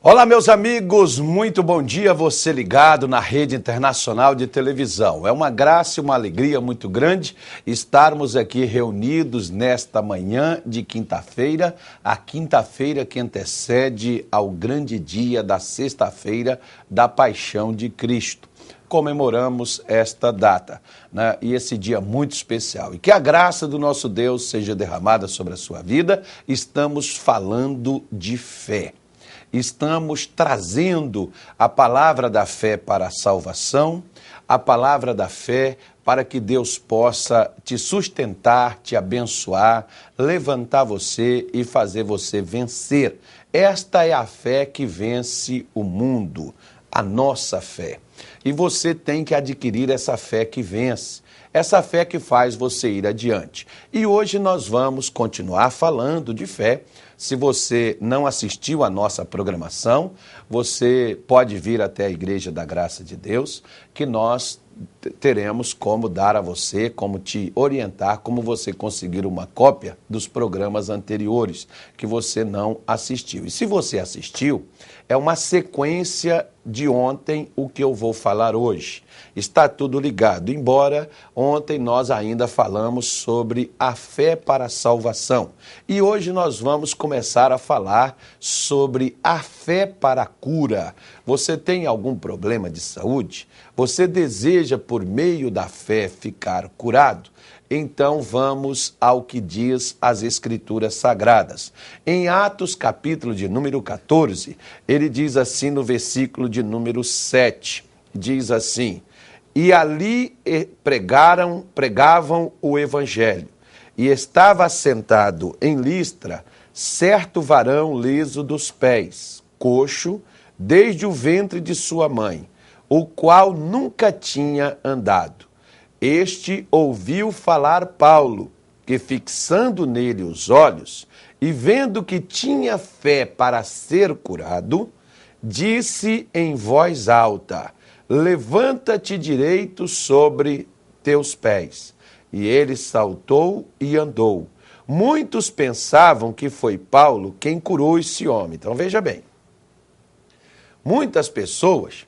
Olá, meus amigos, muito bom dia, você ligado na Rede Internacional de Televisão. É uma graça e uma alegria muito grande estarmos aqui reunidos nesta manhã de quinta-feira, a quinta-feira que antecede ao grande dia da sexta-feira da Paixão de Cristo. Comemoramos esta data, né? E esse dia muito especial. E que a graça do nosso Deus seja derramada sobre a sua vida. Estamos falando de fé. Estamos trazendo a palavra da fé para a salvação, a palavra da fé para que Deus possa te sustentar, te abençoar, levantar você e fazer você vencer. Esta é a fé que vence o mundo, a nossa fé. E você tem que adquirir essa fé que vence, essa fé que faz você ir adiante. E hoje nós vamos continuar falando de fé. Se você não assistiu à nossa programação, você pode vir até a Igreja da Graça de Deus, que nós teremos como dar a você, como te orientar, como você conseguir uma cópia dos programas anteriores que você não assistiu. E se você assistiu, é uma sequência de ontem o que eu vou falar hoje. Está tudo ligado, embora ontem nós ainda falamos sobre a fé para a salvação. E hoje nós vamos começar a falar sobre a fé para a cura. Você tem algum problema de saúde? Você deseja, por meio da fé, ficar curado? Então vamos ao que diz as Escrituras Sagradas. Em Atos, capítulo de número 14, ele diz assim no versículo de número 7, diz assim: e ali pregavam o evangelho, e estava assentado em Listra certo varão liso dos pés, coxo, desde o ventre de sua mãe, o qual nunca tinha andado. Este ouviu falar Paulo, que fixando nele os olhos, e vendo que tinha fé para ser curado, disse em voz alta: levanta-te direito sobre teus pés. E ele saltou e andou. Muitos pensavam que foi Paulo quem curou esse homem. Então veja bem, muitas pessoas,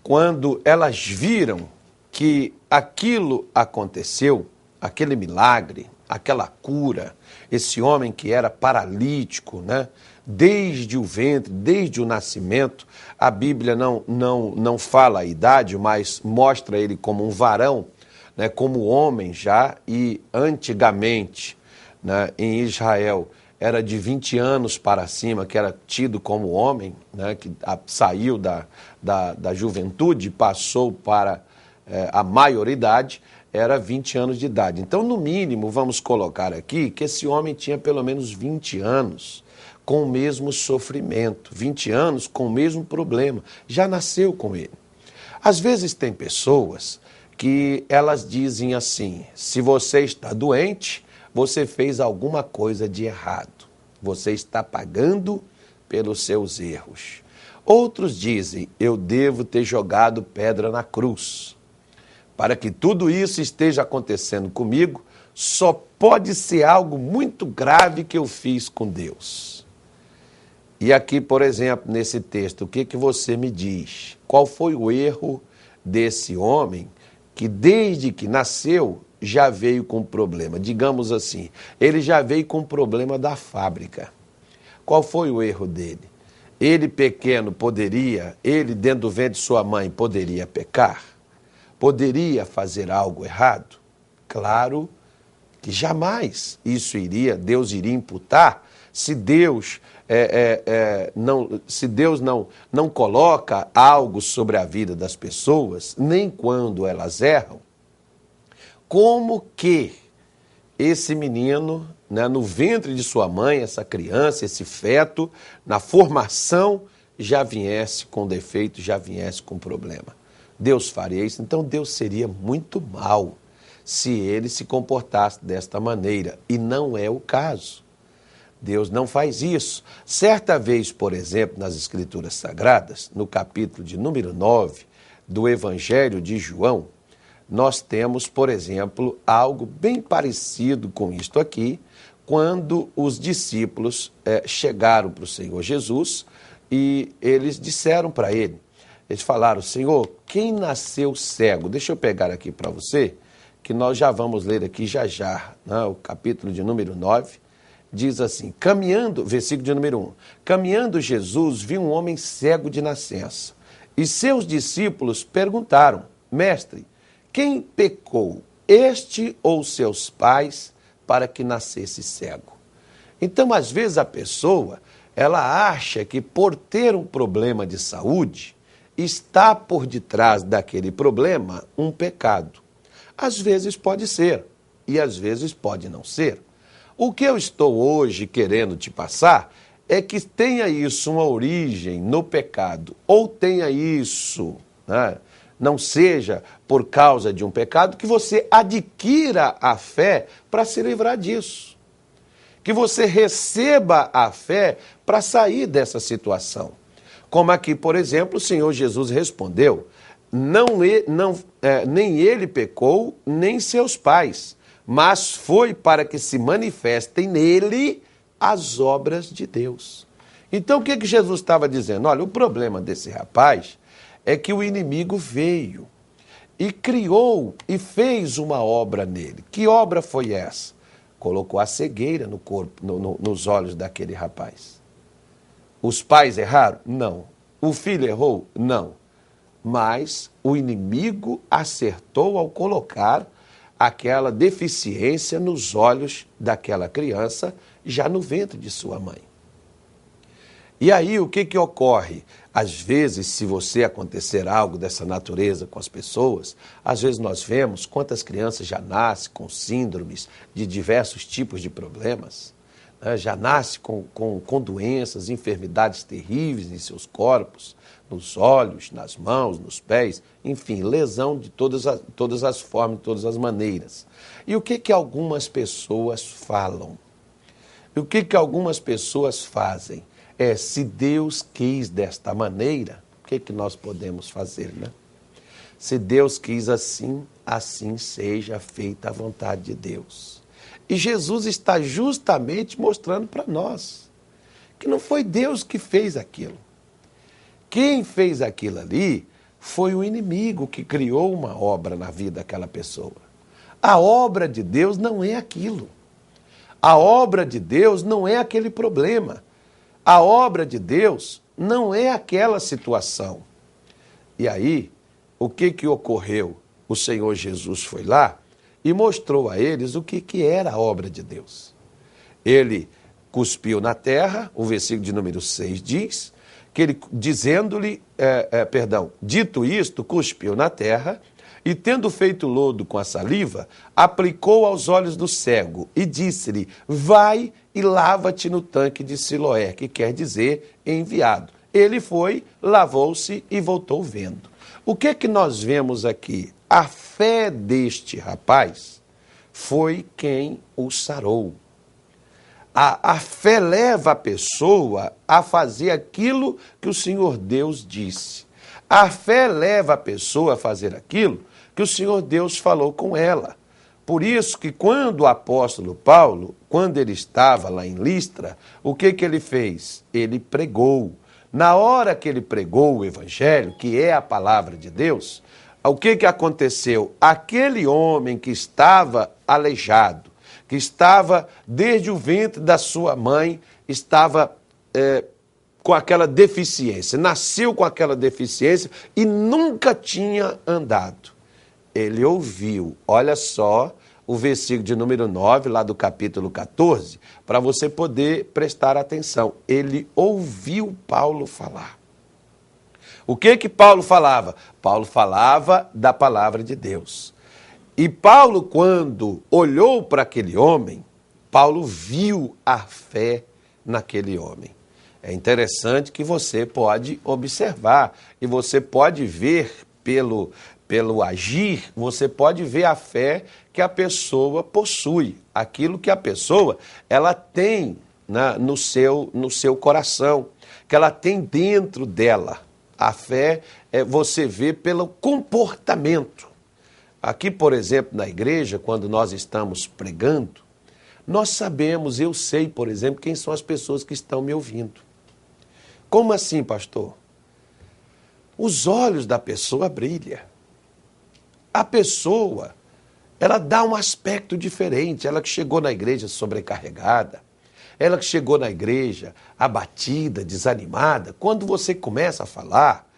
quando elas viram que aquilo aconteceu, aquele milagre, aquela cura, esse homem que era paralítico, né? Desde o ventre, desde o nascimento, a Bíblia não fala a idade, mas mostra ele como um varão, né? Como homem já, e antigamente, né, em Israel, era de 20 anos para cima, que era tido como homem, né? Que saiu da juventude, passou para a maioridade, era 20 anos de idade. Então, no mínimo, vamos colocar aqui que esse homem tinha pelo menos 20 anos com o mesmo sofrimento, 20 anos com o mesmo problema, já nasceu com ele. Às vezes tem pessoas que elas dizem assim: se você está doente, você fez alguma coisa de errado, você está pagando pelos seus erros. Outros dizem: eu devo ter jogado pedra na cruz. Para que tudo isso esteja acontecendo comigo, só pode ser algo muito grave que eu fiz com Deus. E aqui, por exemplo, nesse texto, o que você me diz? Qual foi o erro desse homem que desde que nasceu já veio com problema? Digamos assim, ele já veio com problema da fábrica. Qual foi o erro dele? Ele pequeno ele dentro do ventre de sua mãe poderia pecar? Poderia fazer algo errado? Claro que jamais Deus iria imputar, se Deus não coloca algo sobre a vida das pessoas, nem quando elas erram. Como que esse menino, né, no ventre de sua mãe, essa criança, esse feto, na formação, já viesse com defeito, já viesse com problema? Deus faria isso? Então Deus seria muito mal se ele se comportasse desta maneira, e não é o caso. Deus não faz isso. Certa vez, por exemplo, nas Escrituras Sagradas, no capítulo de número 9 do Evangelho de João, nós temos, por exemplo, algo bem parecido com isto aqui, quando os discípulos chegaram para o Senhor Jesus e eles disseram para ele, eles falaram, Senhor, quem nasceu cego? Deixa eu pegar aqui para você, que nós já vamos ler aqui já, né? O capítulo de número 9, diz assim, versículo de número 1, caminhando Jesus viu um homem cego de nascença, e seus discípulos perguntaram, mestre, quem pecou, este ou seus pais, para que nascesse cego? Então, às vezes a pessoa, ela acha que por ter um problema de saúde, está por detrás daquele problema um pecado. Às vezes pode ser, e às vezes pode não ser. O que eu estou hoje querendo te passar é que tenha isso uma origem no pecado, ou tenha isso, né, não seja por causa de um pecado, que você adquira a fé para se livrar disso. Que você receba a fé para sair dessa situação. Como aqui, por exemplo, o Senhor Jesus respondeu, nem ele pecou, nem seus pais, mas foi para que se manifestem nele as obras de Deus. Então, o que Jesus estava dizendo? Olha, o problema desse rapaz é que o inimigo veio e criou e fez uma obra nele. Que obra foi essa? Colocou a cegueira no corpo, nos olhos daquele rapaz. Os pais erraram? Não. O filho errou? Não. Mas o inimigo acertou ao colocar aquela deficiência nos olhos daquela criança, já no ventre de sua mãe. E aí, o que ocorre? Às vezes, se você acontecer algo dessa natureza com as pessoas, às vezes nós vemos quantas crianças já nascem com síndromes de diversos tipos de problemas, né? Já nascem com doenças, enfermidades terríveis em seus corpos, nos olhos, nas mãos, nos pés, enfim, lesão de todas as formas, de todas as maneiras. E o que algumas pessoas falam? E o que algumas pessoas fazem? Se Deus quis desta maneira, o que nós podemos fazer, né? Se Deus quis assim, assim seja feita a vontade de Deus. E Jesus está justamente mostrando para nós que não foi Deus que fez aquilo. Quem fez aquilo ali foi o inimigo que criou uma obra na vida daquela pessoa. A obra de Deus não é aquilo. A obra de Deus não é aquele problema. A obra de Deus não é aquela situação. E aí, o que ocorreu? O Senhor Jesus foi lá e mostrou a eles o que era a obra de Deus. Ele cuspiu na terra, o versículo de número 6 diz, que ele, dito isto, cuspiu na terra, e tendo feito lodo com a saliva, aplicou aos olhos do cego e disse-lhe, vai e lava-te no tanque de Siloé, que quer dizer enviado. Ele foi, lavou-se e voltou vendo. O que nós vemos aqui? A fé deste rapaz foi quem o sarou. A fé leva a pessoa a fazer aquilo que o Senhor Deus disse. A fé leva a pessoa a fazer aquilo que o Senhor Deus falou com ela. Por isso que quando o apóstolo Paulo, quando ele estava lá em Listra, o que ele fez? Ele pregou. Na hora que ele pregou o evangelho, que é a palavra de Deus, o que aconteceu? Aquele homem que estava aleijado, que estava desde o ventre da sua mãe, estava com aquela deficiência, nasceu com aquela deficiência e nunca tinha andado. Ele ouviu, olha só, o versículo de número 9, lá do capítulo 14, para você poder prestar atenção. Ele ouviu Paulo falar. O que Paulo falava? Paulo falava da palavra de Deus. E Paulo, quando olhou para aquele homem, Paulo viu a fé naquele homem. É interessante que você pode observar e você pode ver pelo agir, você pode ver a fé que a pessoa possui, aquilo que a pessoa ela tem, né, no seu coração, que ela tem dentro dela. A fé você vê pelo comportamento. Aqui, por exemplo, na igreja, quando nós estamos pregando, Nós sabemos, eu sei, por exemplo, quem são as pessoas que estão me ouvindo. Como assim, pastor? Os olhos da pessoa brilham. A pessoa, ela dá um aspecto diferente. Ela que chegou na igreja sobrecarregada, ela que chegou na igreja abatida, desanimada, quando você começa a falar,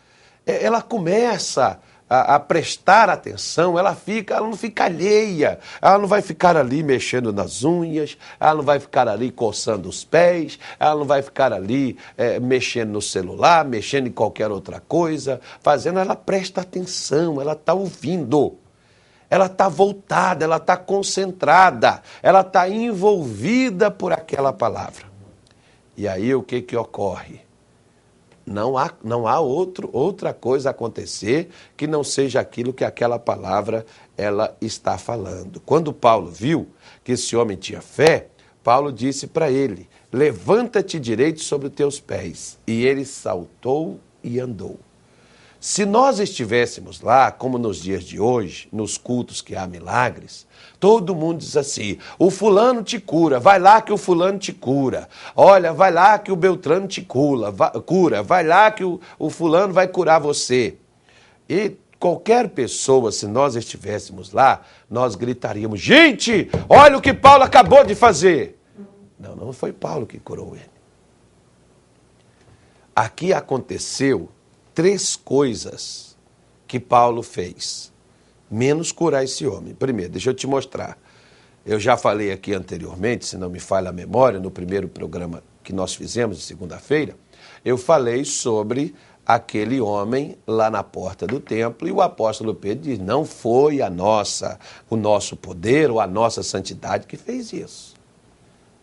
ela começa a prestar atenção, ela não fica alheia, ela não vai ficar ali mexendo nas unhas, ela não vai ficar ali coçando os pés, ela não vai ficar ali mexendo no celular, mexendo em qualquer outra coisa, ela presta atenção, ela está ouvindo, ela está voltada, ela está concentrada, ela está envolvida por aquela palavra. E aí o que ocorre? Não há outra coisa acontecer que não seja aquilo que aquela palavra ela está falando. Quando Paulo viu que esse homem tinha fé, Paulo disse para ele, levanta-te direito sobre os teus pés. E ele saltou e andou. Se nós estivéssemos lá, como nos dias de hoje, nos cultos que há milagres, todo mundo diz assim, o fulano te cura, vai lá que o fulano te cura. Olha, vai lá que o Beltrano te cura, vai lá que o fulano vai curar você. E qualquer pessoa, se nós estivéssemos lá, nós gritaríamos, gente, olha o que Paulo acabou de fazer. Não foi Paulo que curou ele. Aqui aconteceu 3 coisas que Paulo fez, menos curar esse homem. Primeiro, deixa eu te mostrar. Eu já falei aqui anteriormente, se não me falha a memória, no primeiro programa que nós fizemos de segunda-feira, eu falei sobre aquele homem lá na porta do templo e o apóstolo Pedro diz, não foi o nosso poder ou a nossa santidade que fez isso.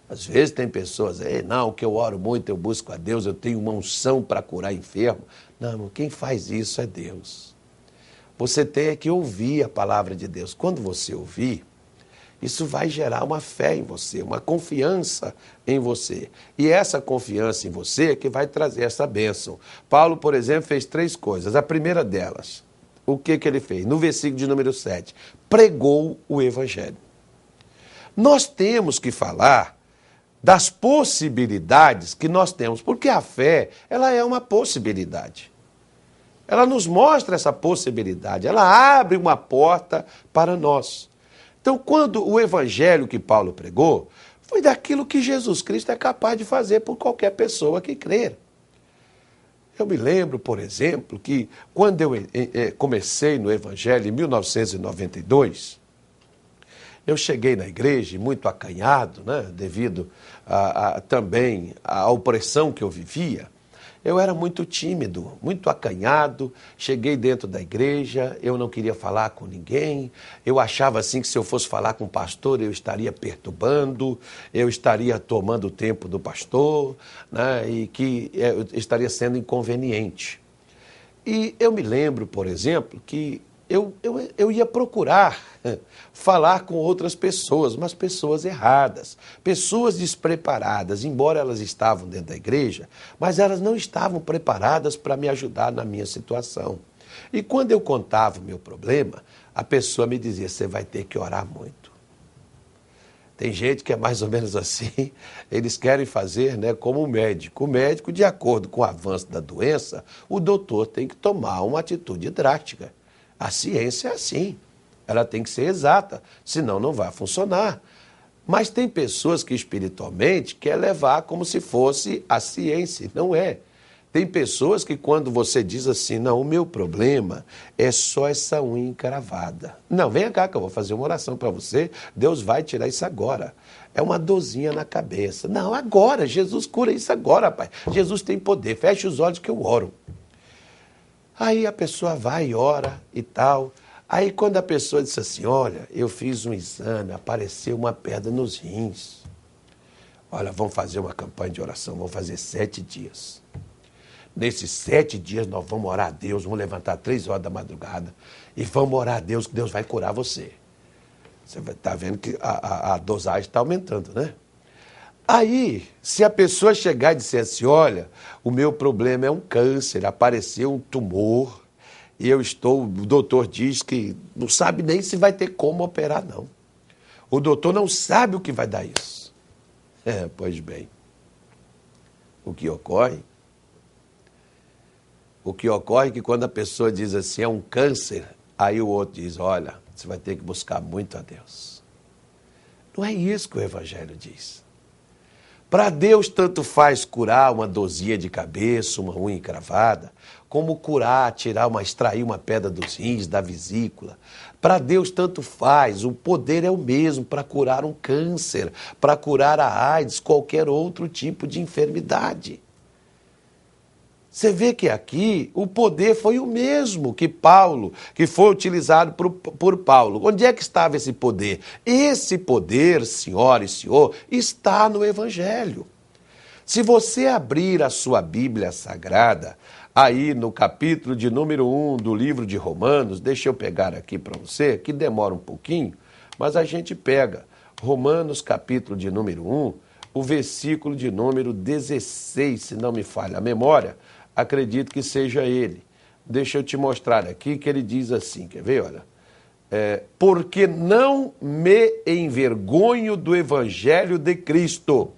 Às vezes tem pessoas, não, que eu oro muito, eu busco a Deus, eu tenho uma unção para curar enfermo. Não, quem faz isso é Deus. Você tem que ouvir a palavra de Deus. Quando você ouvir, isso vai gerar uma fé em você, uma confiança em você. E essa confiança em você é que vai trazer essa bênção. Paulo, por exemplo, fez 3 coisas. A primeira delas, o que ele fez? No versículo de número 7, pregou o evangelho. Nós temos que falar das possibilidades que nós temos, porque a fé, ela é uma possibilidade. Ela nos mostra essa possibilidade, ela abre uma porta para nós. Então, quando o evangelho que Paulo pregou, foi daquilo que Jesus Cristo é capaz de fazer por qualquer pessoa que crer. Eu me lembro, por exemplo, que quando eu comecei no evangelho em 1992, eu cheguei na igreja muito acanhado, né, devido também à opressão que eu vivia. Eu era muito tímido, muito acanhado, cheguei dentro da igreja, eu não queria falar com ninguém, eu achava assim que se eu fosse falar com o pastor eu estaria perturbando, eu estaria tomando o tempo do pastor, né, e que eu estaria sendo inconveniente. E eu me lembro, por exemplo, que eu ia procurar falar com outras pessoas, mas pessoas erradas, pessoas despreparadas, embora elas estavam dentro da igreja, mas elas não estavam preparadas para me ajudar na minha situação. E quando eu contava o meu problema, a pessoa me dizia, você vai ter que orar muito. Tem gente que é mais ou menos assim, eles querem fazer, né, como o médico. O médico, de acordo com o avanço da doença, o doutor tem que tomar uma atitude drástica. A ciência é assim, ela tem que ser exata, senão não vai funcionar. Mas tem pessoas que espiritualmente querem levar como se fosse a ciência, não é. Tem pessoas que quando você diz assim, não, o meu problema é só essa unha encravada. Não, vem cá que eu vou fazer uma oração para você, Deus vai tirar isso agora. É uma dorzinha na cabeça. Não, agora, Jesus cura isso agora, pai. Jesus tem poder, feche os olhos que eu oro. Aí a pessoa vai e ora e tal. Aí quando a pessoa diz assim, olha, eu fiz um exame, apareceu uma pedra nos rins. Olha, vamos fazer uma campanha de oração, vamos fazer 7 dias. Nesses 7 dias nós vamos orar a Deus, vamos levantar 3 horas da madrugada e vamos orar a Deus que Deus vai curar você. Você está vendo que a dosagem está aumentando, né? Aí, se a pessoa chegar e disser assim, olha, o meu problema é um câncer, apareceu um tumor, e o doutor diz que não sabe nem se vai ter como operar, não. O doutor não sabe o que vai dar isso. Pois bem, o que ocorre é que quando a pessoa diz assim, é um câncer, aí o outro diz, olha, você vai ter que buscar muito a Deus. Não é isso que o Evangelho diz. Para Deus, tanto faz curar uma dorzinha de cabeça, uma unha encravada, como curar, extrair uma pedra dos rins, da vesícula. Para Deus, tanto faz, o poder é o mesmo para curar um câncer, para curar a AIDS, qualquer outro tipo de enfermidade. Você vê que aqui o poder foi o mesmo que foi utilizado por Paulo. Onde é que estava esse poder? Esse poder, senhora e senhor, está no Evangelho. Se você abrir a sua Bíblia Sagrada, aí no capítulo de número 1 do livro de Romanos, deixa eu pegar aqui para você, que demora um pouquinho, mas a gente pega Romanos capítulo de número 1, o versículo de número 16, se não me falha a memória, acredito que seja ele. Deixa eu te mostrar aqui que ele diz assim, quer ver? Olha, porque não me envergonho do Evangelho de Cristo,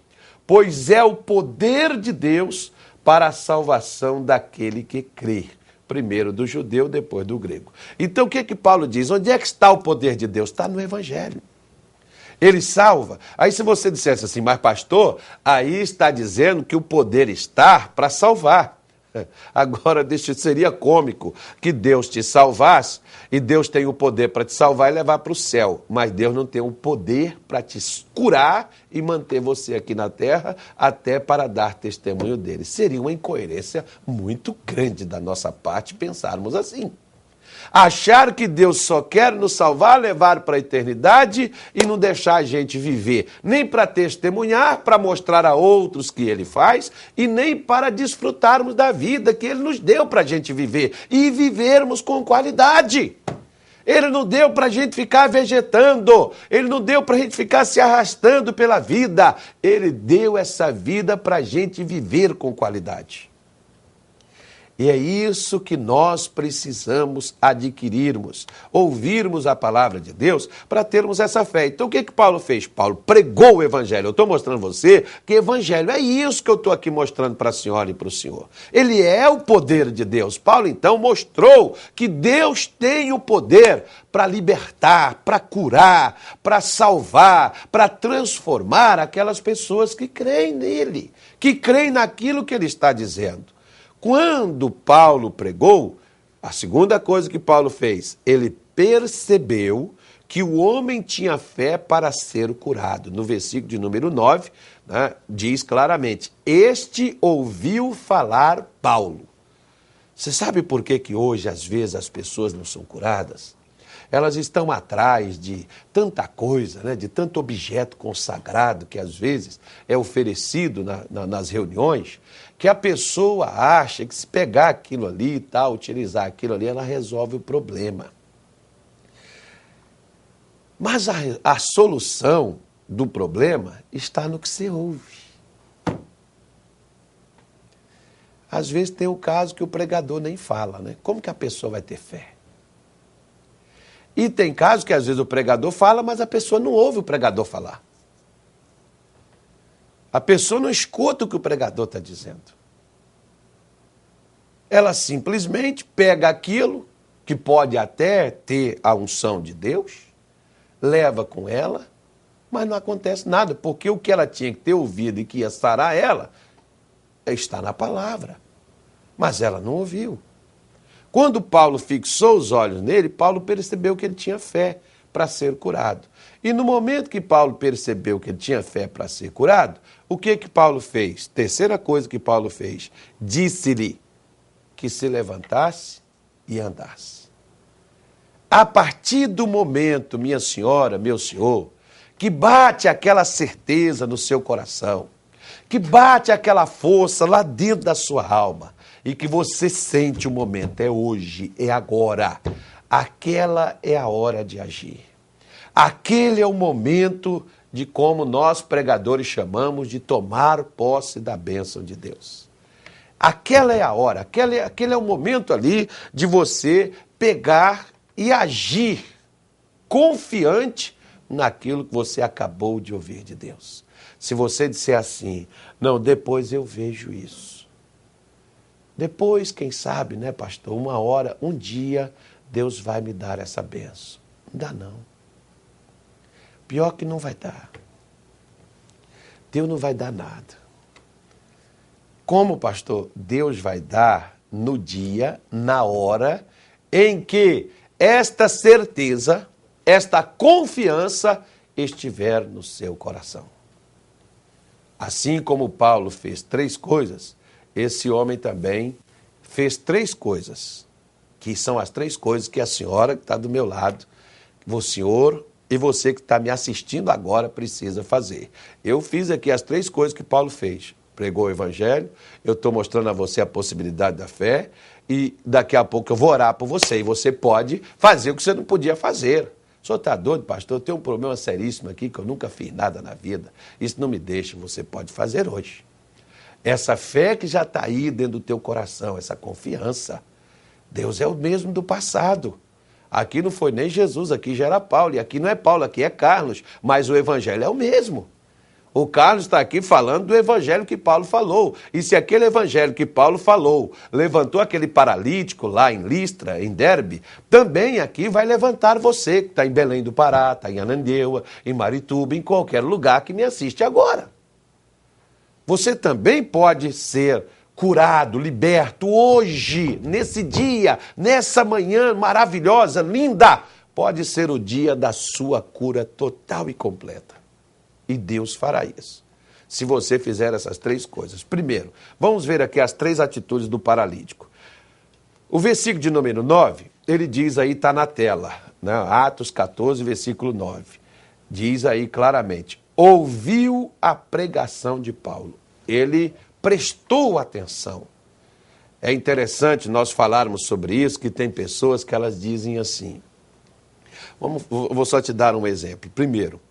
pois é o poder de Deus para a salvação daquele que crê. Primeiro do judeu, depois do grego. Então o que Paulo diz? Onde é que está o poder de Deus? Está no Evangelho. Ele salva. Aí se você dissesse assim, mas pastor, aí está dizendo que o poder está para salvar. Agora, seria cômico que Deus te salvasse e Deus tem o poder para te salvar e levar para o céu, mas Deus não tem o poder para te curar e manter você aqui na terra até para dar testemunho dele. Seria uma incoerência muito grande da nossa parte pensarmos assim. Achar que Deus só quer nos salvar, levar para a eternidade e não deixar a gente viver, nem para testemunhar, para mostrar a outros que Ele faz, e nem para desfrutarmos da vida que Ele nos deu para a gente viver, e vivermos com qualidade. Ele não deu para a gente ficar vegetando, Ele não deu para a gente ficar se arrastando pela vida, Ele deu essa vida para a gente viver com qualidade. E é isso que nós precisamos adquirirmos, ouvirmos a palavra de Deus para termos essa fé. Então o que Paulo fez? Paulo pregou o Evangelho. Eu estou mostrando a você que Evangelho é isso que eu estou aqui mostrando para a senhora e para o senhor. Ele é o poder de Deus. Paulo então mostrou que Deus tem o poder para libertar, para curar, para salvar, para transformar aquelas pessoas que creem nele, que creem naquilo que ele está dizendo. Quando Paulo pregou, a segunda coisa que Paulo fez, ele percebeu que o homem tinha fé para ser curado. No versículo de número 9, né, diz claramente, este ouviu falar Paulo. Você sabe por que hoje, às vezes, as pessoas não são curadas? Elas estão atrás de tanta coisa, né, de tanto objeto consagrado que às vezes é oferecido nas reuniões, que a pessoa acha que se pegar aquilo ali e tal, utilizar aquilo ali, ela resolve o problema. Mas a solução do problema está no que você ouve. Às vezes tem o caso que o pregador nem fala, né? Como que a pessoa vai ter fé? E tem casos que às vezes o pregador fala, mas a pessoa não ouve o pregador falar. A pessoa não escuta o que o pregador está dizendo. Ela simplesmente pega aquilo, que pode até ter a unção de Deus, leva com ela, mas não acontece nada, porque o que ela tinha que ter ouvido e que ia sarar ela, está na palavra. Mas ela não ouviu. Quando Paulo fixou os olhos nele, Paulo percebeu que ele tinha fé para ser curado. E no momento que Paulo percebeu que ele tinha fé para ser curado, o que Paulo fez? Terceira coisa que Paulo fez, disse-lhe que se levantasse e andasse. A partir do momento, minha senhora, meu senhor, que bate aquela certeza no seu coração, que bate aquela força lá dentro da sua alma, e que você sente o momento, é hoje, é agora. Aquela é a hora de agir. Aquele é o momento de, como nós pregadores chamamos, de tomar posse da bênção de Deus. Aquela é a hora, aquele é o momento ali de você pegar e agir confiante naquilo que você acabou de ouvir de Deus. Se você disser assim, não, depois eu vejo isso. Depois, quem sabe, né, pastor, uma hora, um dia, Deus vai me dar essa bênção. Não dá não. Pior que não vai dar. Deus não vai dar nada. Como, pastor? Deus vai dar no dia, na hora, em que esta certeza, esta confiança estiver no seu coração. Assim como Paulo fez 3 coisas, esse homem também fez 3 coisas, que são as 3 coisas que a senhora que está do meu lado, o senhor e você que está me assistindo agora precisa fazer. Eu fiz aqui as 3 coisas que Paulo fez. Pregou o evangelho, eu estou mostrando a você a possibilidade da fé e daqui a pouco eu vou orar por você e você pode fazer o que você não podia fazer. O senhor está doido, pastor? Eu tenho um problema seríssimo aqui que eu nunca fiz nada na vida. Isso não me deixa, você pode fazer hoje. Essa fé que já está aí dentro do teu coração, essa confiança. Deus é o mesmo do passado. Aqui não foi nem Jesus, aqui já era Paulo. E aqui não é Paulo, aqui é Carlos. Mas o evangelho é o mesmo. O Carlos está aqui falando do evangelho que Paulo falou. E se aquele evangelho que Paulo falou levantou aquele paralítico lá em Listra, em Derbe, também aqui vai levantar você, que está em Belém do Pará, está em Ananindeua, em Marituba, em qualquer lugar que me assiste agora. Você também pode ser curado, liberto hoje, nesse dia, nessa manhã maravilhosa, linda. Pode ser o dia da sua cura total e completa. E Deus fará isso, se você fizer essas 3 coisas. Primeiro, vamos ver aqui as 3 atitudes do paralítico. O versículo de número 9, ele diz aí, está na tela, né? Atos 14, versículo 9. Diz aí claramente, ouviu a pregação de Paulo. Ele prestou atenção. É interessante nós falarmos sobre isso, que tem pessoas que elas dizem assim. Vou só te dar um exemplo. Primeiro,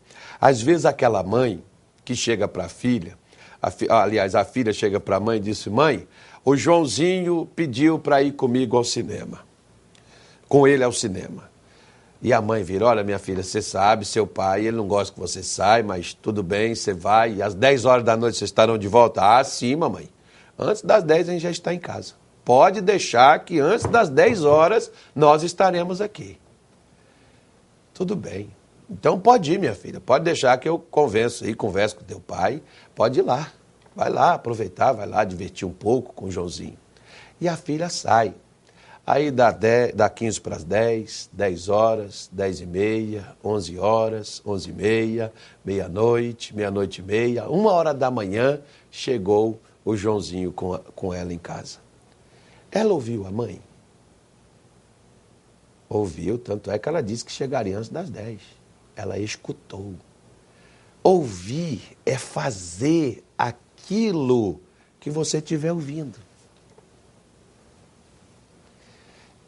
às vezes aquela mãe que chega para a filha, a filha chega para a mãe e disse, mãe, o Joãozinho pediu para ir comigo ao cinema, com ele ao cinema. E a mãe vira, olha minha filha, você sabe, seu pai, ele não gosta que você saia, mas tudo bem, você vai, e às 10 horas da noite vocês estarão de volta? Ah, sim, mamãe, antes das 10 a gente já está em casa. Pode deixar que antes das 10 horas nós estaremos aqui. Tudo bem. Então pode ir, minha filha, pode deixar que eu converso com teu pai, pode ir lá, vai lá aproveitar, vai lá divertir um pouco com o Joãozinho. E a filha sai. Aí dá 15 para as 10, 10 horas, 10 e meia, 11 horas, 11 e meia, meia-noite, meia-noite e meia, 1 hora da manhã, chegou o Joãozinho com ela em casa. Ela ouviu a mãe? Ouviu, tanto é que ela disse que chegaria antes das 10. Ela escutou. Ouvir é fazer aquilo que você estiver ouvindo.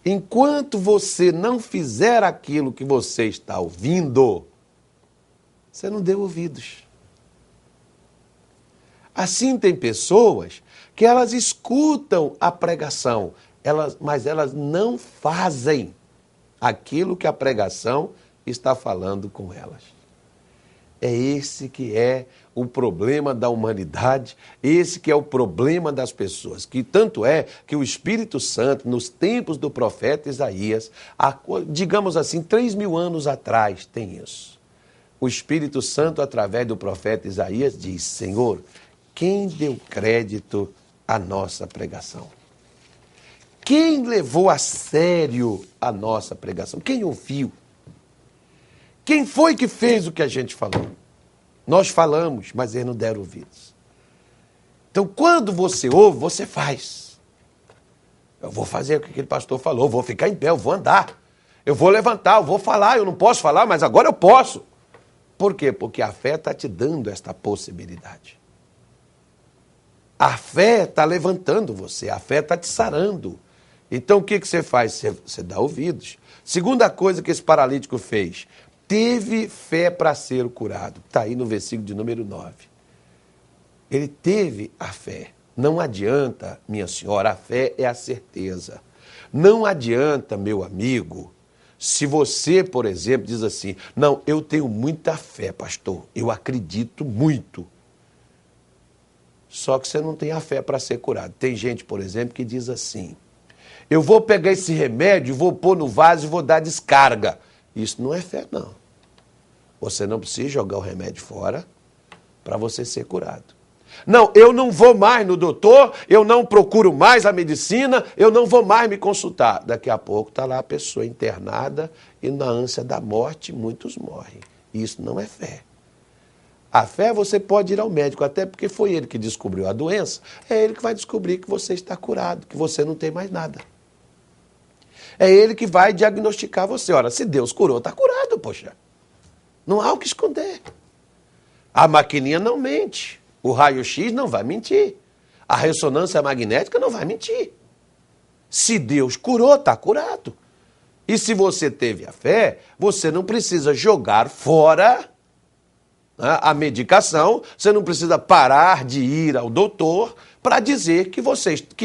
Enquanto você não fizer aquilo que você está ouvindo, você não deu ouvidos. Assim tem pessoas que elas escutam a pregação, mas elas não fazem aquilo que a pregação está falando com elas. É esse que é o problema da humanidade, esse que é o problema das pessoas, que tanto é que o Espírito Santo, nos tempos do profeta Isaías, digamos assim, 3.000 anos atrás, tem isso. O Espírito Santo, através do profeta Isaías, diz, Senhor, quem deu crédito à nossa pregação? Quem levou a sério a nossa pregação? Quem ouviu? Quem foi que fez o que a gente falou? Nós falamos, mas eles não deram ouvidos. Então, quando você ouve, você faz. Eu vou fazer o que aquele pastor falou, vou ficar em pé, eu vou andar, eu vou levantar, eu vou falar, eu não posso falar, mas agora eu posso. Por quê? Porque a fé está te dando esta possibilidade. A fé está levantando você, a fé está te sarando. Então, o que você faz? Você dá ouvidos. Segunda coisa que esse paralítico fez, teve fé para ser curado. Está aí no versículo de número 9. Ele teve a fé. Não adianta, minha senhora, a fé é a certeza. Não adianta, meu amigo, Se você, por exemplo, diz assim, não, eu tenho muita fé, pastor, eu acredito muito. Só que você não tem a fé para ser curado. Tem gente, por exemplo, que diz assim, eu vou pegar esse remédio, vou pôr no vaso e vou dar descarga. Isso não é fé, não. Você não precisa jogar o remédio fora para você ser curado. Não, eu não vou mais no doutor, eu não procuro mais a medicina, eu não vou mais me consultar. Daqui a pouco está lá a pessoa internada e na ânsia da morte muitos morrem. Isso não é fé. A fé você pode ir ao médico, até porque foi ele que descobriu a doença, é ele que vai descobrir que você está curado, que você não tem mais nada. É ele que vai diagnosticar você. Ora, se Deus curou, está curado, poxa. Não há o que esconder. A maquininha não mente. O raio-x não vai mentir. A ressonância magnética não vai mentir. Se Deus curou, está curado. E se você teve a fé, você não precisa jogar fora, né, a medicação, você não precisa parar de ir ao doutor para dizer que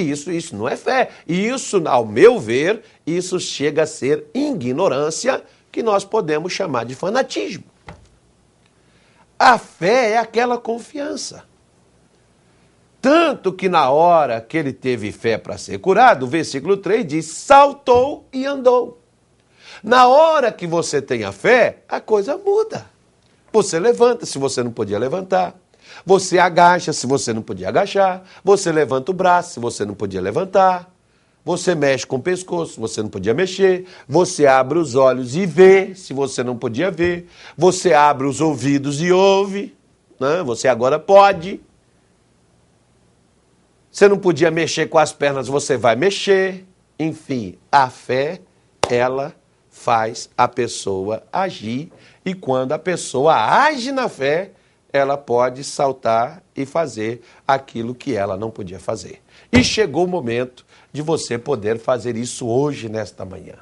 isso não é fé. E isso, ao meu ver, isso chega a ser ignorância, que nós podemos chamar de fanatismo. A fé é aquela confiança. Tanto que na hora que ele teve fé para ser curado, o versículo 3 diz, saltou e andou. Na hora que você tem a fé, a coisa muda. Você levanta se você não podia levantar. Você agacha se você não podia agachar. Você levanta o braço se você não podia levantar. Você mexe com o pescoço se você não podia mexer. Você abre os olhos e vê se você não podia ver. Você abre os ouvidos e ouve. Né? Você agora pode. Você não podia mexer com as pernas, você vai mexer. Enfim, a fé, ela faz a pessoa agir. E quando a pessoa age na fé, ela pode saltar e fazer aquilo que ela não podia fazer. E chegou o momento de você poder fazer isso hoje, nesta manhã.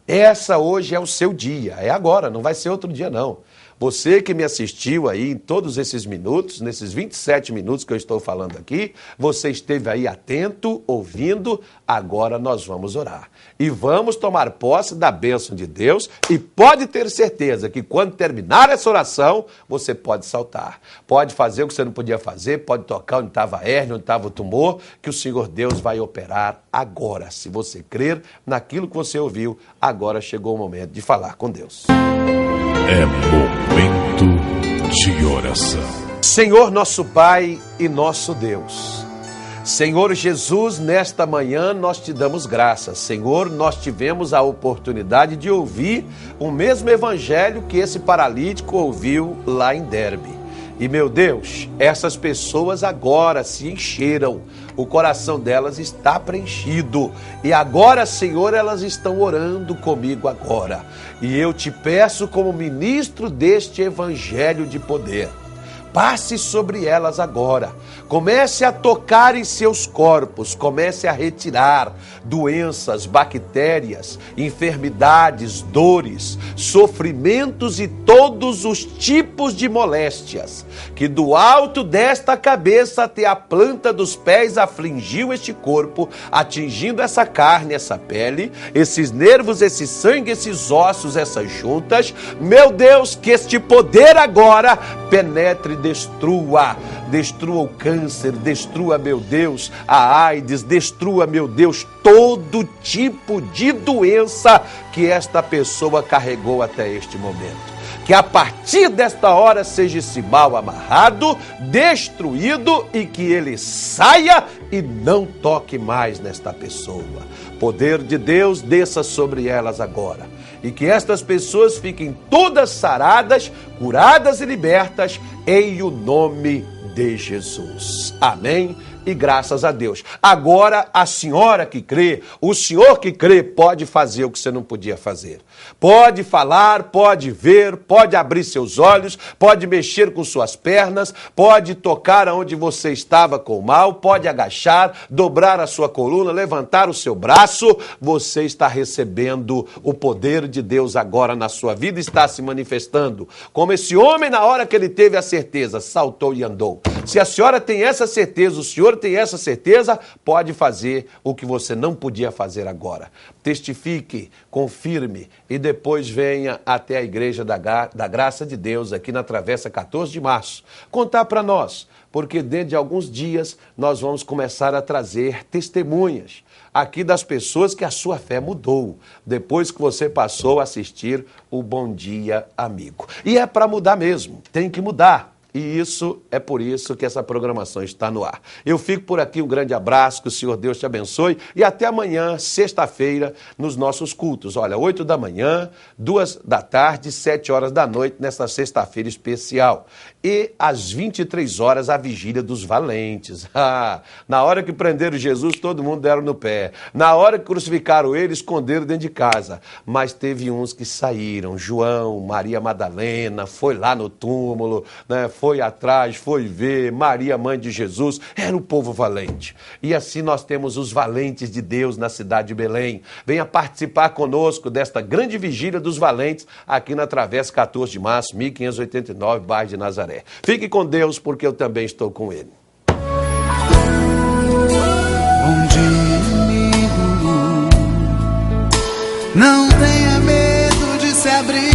Essa hoje é o seu dia, é agora, não vai ser outro dia não. Você que me assistiu aí em todos esses minutos, nesses 27 minutos que eu estou falando aqui, você esteve aí atento, ouvindo, agora nós vamos orar. E vamos tomar posse da bênção de Deus e pode ter certeza que quando terminar essa oração, você pode saltar. Pode fazer o que você não podia fazer, pode tocar onde estava a hérnia, onde estava o tumor, que o Senhor Deus vai operar agora. Se você crer naquilo que você ouviu, agora chegou o momento de falar com Deus. É momento de oração. Senhor nosso Pai e nosso Deus, Senhor Jesus, nesta manhã nós te damos graças. Senhor, nós tivemos a oportunidade de ouvir o mesmo evangelho que esse paralítico ouviu lá em Derbe. E, meu Deus, essas pessoas agora se encheram, o coração delas está preenchido. E agora, Senhor, elas estão orando comigo agora. E eu te peço como ministro deste evangelho de poder, passe sobre elas agora. Comece a tocar em seus corpos, comece a retirar doenças, bactérias, enfermidades, dores, sofrimentos e todos os tipos de moléstias que do alto desta cabeça até a planta dos pés afligiu este corpo, atingindo essa carne, essa pele, esses nervos, esse sangue, esses ossos, essas juntas. Meu Deus, que este poder agora penetre e destrua o câncer, destrua, meu Deus, a AIDS, destrua, meu Deus, todo tipo de doença que esta pessoa carregou até este momento. Que a partir desta hora seja esse mal amarrado, destruído e que ele saia e não toque mais nesta pessoa. Poder de Deus desça sobre elas agora. E que estas pessoas fiquem todas saradas, curadas e libertas em o nome de Jesus. Amém? E graças a Deus. Agora, a senhora que crê, o senhor que crê, pode fazer o que você não podia fazer. Pode falar, pode ver, pode abrir seus olhos, pode mexer com suas pernas, pode tocar aonde você estava com mal, pode agachar, dobrar a sua coluna, levantar o seu braço. Você está recebendo o poder de Deus agora na sua vida, está se manifestando. Como esse homem, na hora que ele teve a certeza, saltou e andou. Se a senhora tem essa certeza, o senhor tem essa certeza, pode fazer o que você não podia fazer agora. Testifique, confirme e depois venha até a Igreja da Graça de Deus, aqui na Travessa 14 de Março, contar para nós, porque dentro de alguns dias nós vamos começar a trazer testemunhas aqui das pessoas que a sua fé mudou, depois que você passou a assistir o Bom Dia Amigo. E é para mudar mesmo, tem que mudar. E isso é por isso que essa programação está no ar. Eu fico por aqui, um grande abraço, que o Senhor Deus te abençoe e até amanhã, sexta-feira, nos nossos cultos. Olha, 8 da manhã, 2 da tarde, 7 horas da noite, nessa sexta-feira especial. E às 23 horas, a vigília dos valentes. Na hora que prenderam Jesus, todo mundo deram no pé. Na hora que crucificaram ele, esconderam dentro de casa. Mas teve uns que saíram, João, Maria Madalena, foi lá no túmulo, né? Foi atrás, foi ver, Maria, mãe de Jesus, era o povo valente. E assim nós temos os valentes de Deus na cidade de Belém. Venha participar conosco desta grande vigília dos valentes aqui na Travessa 14 de Março, 1589, bairro de Nazaré. Fique com Deus, porque eu também estou com Ele. Bom dia, amigo. Não tenha medo de se abrir.